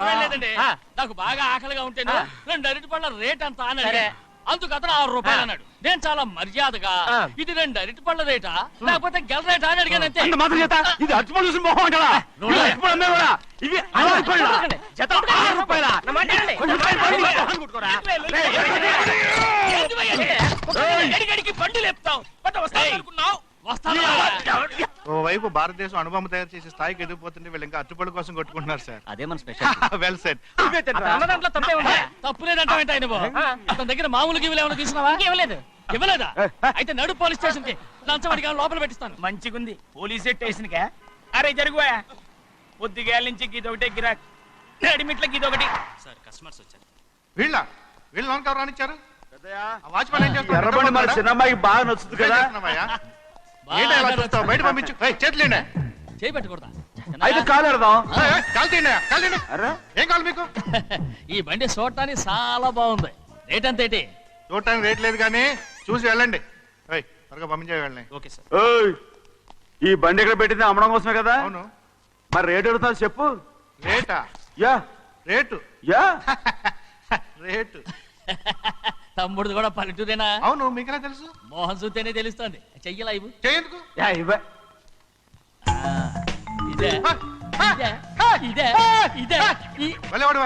లేదండి, నాకు బాగా ఆకలిగా ఉంటేను 2 అరటి పళ్ళ రేట్ అంత అన్నాడు. అందుకు అతను 6 రూపాయలు అన్నాడు. నేను చాలా మర్యాదగా ఇది 2 అరటి పళ్ళ రేటా లేకపోతే గెల రేటా అని అడిగాను. అంతే. ఇది అరటిపళ్ళు చూసి మొహం కదా, ఇవి 6 రూపాయల. బండి లేపుతావు. ఓవైపు భారతదేశం అనుభవం తయారు చేసే స్థాయికి ఎదిగిపోతుంటే వీళ్ళు ఇంకా అరటిపళ్ళ కోసం కొట్టుకుంటున్నారు సార్. అదే మన స్పెషల్. Well said. తప్పులేదంటావేంటి ఆయన? అతని దగ్గర మామూలు గివ్వులు ఏమైనా తీసుకున్నావా? ఇవ్వలేదా? అయితే నడు పోలీస్ స్టేషన్ కి లంచం అడిగా లోపల పెట్టిస్తాను. మంచిగుంది పోలీస్ స్టేషన్ కా? అరే జరుగుయా, పొద్దుగాల నుంచి గీదొకటే గిరాక్, రెడీమేట్లకి ఇదొకటి. సార్ కస్టమర్స్ వచ్చారు. వీళ్ళు లోన్ కవర్ రానిచ్చారు. వాచ్మెన్ ఏం చేస్తాడు? ఎర్రబండి మన చిన్నమ్మాయికి బాగా నచ్చుతుంది కదా. బయట పంపించు. చేతులేండి. చేయి పెట్టకూడదా? అయితే కాలు ఎడదాం. కాలు తీయండి. ఏం కావాలి మీకు? ఈ బండి చూడటానికి చాలా బాగుంది. రేట్ అంత ఏంటి? చూడటానికి రేట్ లేదు కానీ చూసి వెళ్ళండి. త్వరగా పంపించే వెళ్ళండి. Okay sir. ఈ బండి ఇక్కడ పెట్టింది అమ్మడం కోసమే కదా. అవును. మరి రేట్ అడుగుతా చెప్పు. రేటా? Yeah rate. Yeah rate. తమ్ముడు కూడా పల్లెటూరేనా? అవును. మీకెలా తెలుసు? మోహన్ చూస్తేనే తెలుస్తుంది. చెయ్యలా ఇవ్వు. చేయందుకు? యా ఇవ్వ. ఇదే ఇదే ఇదే ఇదే. వెళ్ళేవాడు